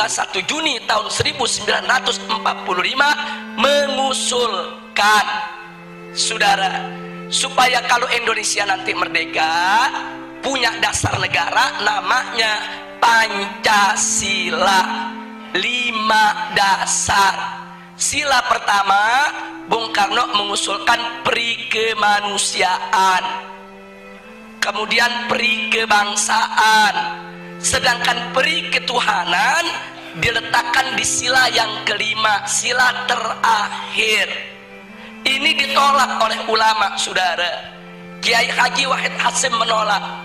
1 Juni tahun 1945 mengusulkan, saudara, supaya kalau Indonesia nanti merdeka punya dasar negara namanya Pancasila. 5 dasar. Sila pertama, Bung Karno mengusulkan peri kemanusiaan, kemudian peri kebangsaan, sedangkan peri ketuhanan diletakkan di sila yang kelima, sila terakhir. Ini ditolak oleh ulama, saudara. Kiai Haji Wahid Hasyim menolak,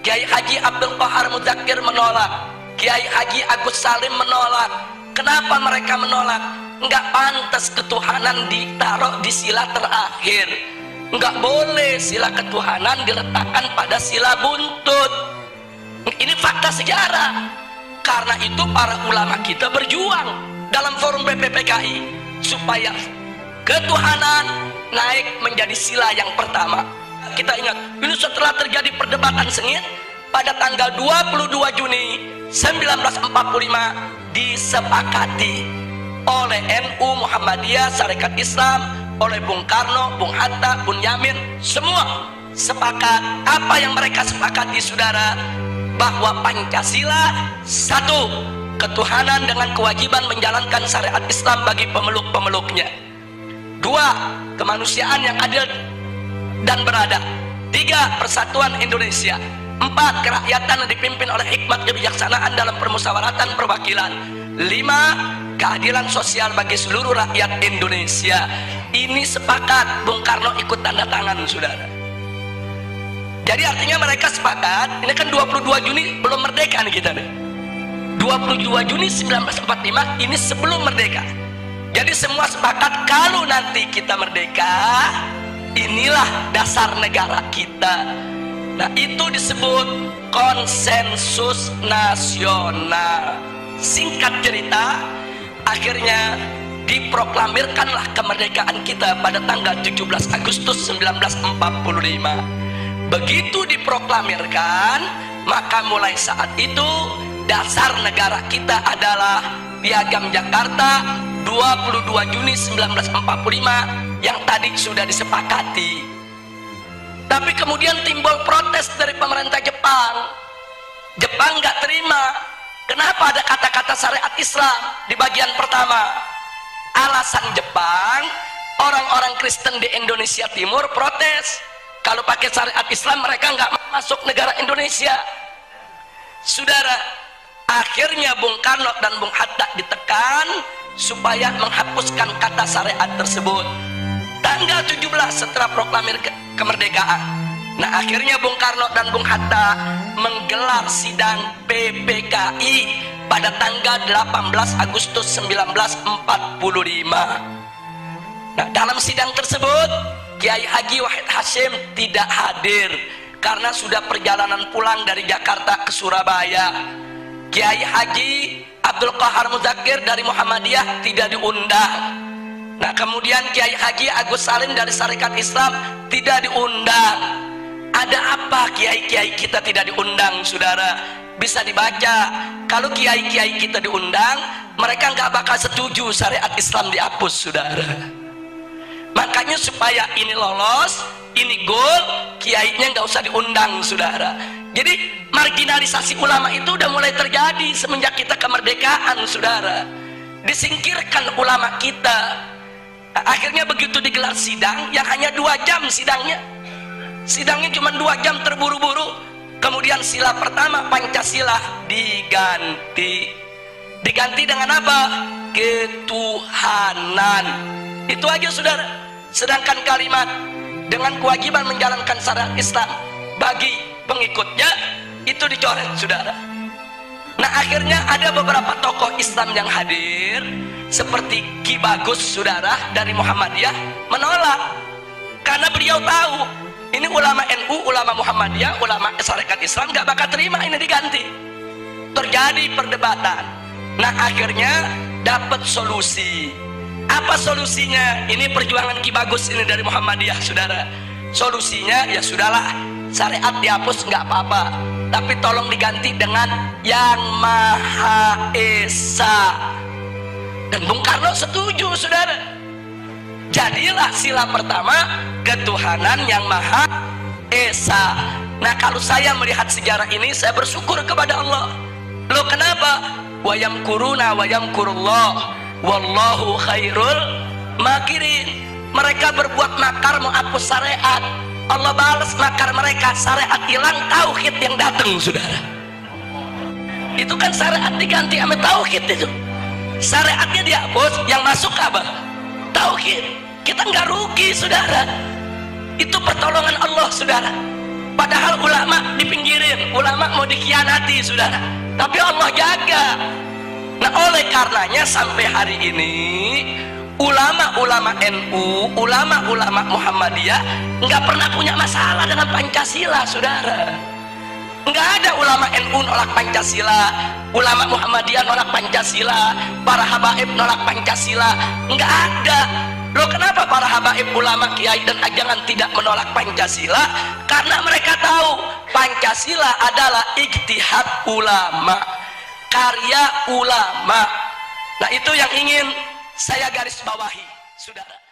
Kiai Haji Abdul Qahar Muzakir menolak, Kiai Haji Agus Salim menolak. Kenapa mereka menolak? Enggak pantas ketuhanan ditaruh di sila terakhir. Enggak boleh sila ketuhanan diletakkan pada sila buntut. Ini fakta sejarah. Karena itu para ulama kita berjuang dalam forum PPPKI supaya ketuhanan naik menjadi sila yang pertama. Kita ingat, ini setelah terjadi perdebatan sengit pada tanggal 22 Juni 1945 disepakati oleh NU, Muhammadiyah, Sarekat Islam, oleh Bung Karno, Bung Hatta, Bung Yamin, semua sepakat. Apa yang mereka sepakati, saudara? Bahwa Pancasila, 1, ketuhanan dengan kewajiban menjalankan syariat Islam bagi pemeluk-pemeluknya. 2, kemanusiaan yang adil dan beradab. 3, persatuan Indonesia. 4, kerakyatan yang dipimpin oleh hikmat kebijaksanaan dalam permusyawaratan perwakilan. 5, keadilan sosial bagi seluruh rakyat Indonesia. Ini sepakat, Bung Karno ikut tanda tangan, saudara. Jadi artinya mereka sepakat. Ini kan 22 Juni belum merdeka nih kita nih. 22 Juni 1945 ini sebelum merdeka. Jadi semua sepakat kalau nanti kita merdeka, inilah dasar negara kita. Nah, itu disebut konsensus nasional. Singkat cerita, akhirnya diproklamirkanlah kemerdekaan kita pada tanggal 17 Agustus 1945. Begitu diproklamirkan, maka mulai saat itu dasar negara kita adalah Piagam Jakarta 22 Juni 1945 yang tadi sudah disepakati. Tapi kemudian timbul protes dari pemerintah Jepang. Jepang nggak terima. Kenapa ada kata-kata syariat Islam di bagian pertama? Alasan Jepang, orang-orang Kristen di Indonesia Timur protes. Kalau pakai syariat Islam mereka nggak masuk negara Indonesia. Saudara, akhirnya Bung Karno dan Bung Hatta ditekan supaya menghapuskan kata syariat tersebut. Tanggal 17 setelah proklamir kemerdekaan. Nah, akhirnya Bung Karno dan Bung Hatta menggelar sidang PPKI pada tanggal 18 Agustus 1945. Nah, dalam sidang tersebut Kiai Haji Wahid Hasyim tidak hadir karena sudah perjalanan pulang dari Jakarta ke Surabaya. Kiai Haji Abdul Qahar Muzakir dari Muhammadiyah tidak diundang. Nah, kemudian Kiai Haji Agus Salim dari Sarekat Islam tidak diundang. Ada apa kiai-kiai kita tidak diundang, saudara? Bisa dibaca. Kalau kiai-kiai kita diundang, mereka nggak bakal setuju syariat Islam dihapus, saudara. Makanya supaya ini lolos, ini goal, kiainya nggak usah diundang, saudara. Jadi marginalisasi ulama itu udah mulai terjadi semenjak kita kemerdekaan, saudara. Disingkirkan ulama kita. Akhirnya begitu digelar sidang yang hanya 2 jam sidangnya cuma 2 jam, terburu-buru. Kemudian sila pertama Pancasila diganti dengan apa? Ketuhanan. Itu aja, saudara. Sedangkan kalimat dengan kewajiban menjalankan syariat Islam bagi pengikutnya itu dicoret, saudara. Nah, akhirnya ada beberapa tokoh Islam yang hadir seperti Ki Bagus, saudara, dari Muhammadiyah menolak karena beliau tahu ini ulama NU, ulama Muhammadiyah, ulama Sarekat Islam gak bakal terima ini diganti. Terjadi perdebatan. Nah, akhirnya dapat solusi. Apa solusinya? Ini perjuangan Ki Bagus ini dari Muhammadiyah, saudara. Solusinya ya sudahlah, syariat dihapus nggak apa-apa. tapi tolong diganti dengan Yang Maha Esa. Dan Bung Karno setuju, saudara. Jadilah sila pertama ketuhanan Yang Maha Esa. Nah, kalau saya melihat sejarah ini, saya bersyukur kepada Allah. Loh, kenapa? Wa yamkuruna wa yamkurullah wallahu khairul makirin. Mereka berbuat makar menghapus syariat, Allah balas makar mereka. Syariat hilang, tauhid yang datang, saudara. Itu kan syariat diganti sama tauhid itu. Syariatnya dihapus, yang masuk apa? Tauhid. Kita nggak rugi, saudara. Itu pertolongan Allah, saudara. Padahal ulama dipinggirin, ulama mau dikhianati, saudara. Tapi Allah jaga. Nah, oleh karenanya sampai hari ini ulama-ulama NU, ulama-ulama Muhammadiyah nggak pernah punya masalah dengan Pancasila, saudara. Nggak ada ulama NU nolak Pancasila, ulama Muhammadiyah nolak Pancasila, para habaib nolak Pancasila. Nggak ada. Loh, kenapa para habaib, ulama, kiai dan ajangan tidak menolak Pancasila? Karena mereka tahu Pancasila adalah ijtihad ulama, karya ulama. Nah, itu yang ingin saya garis bawahi, saudara.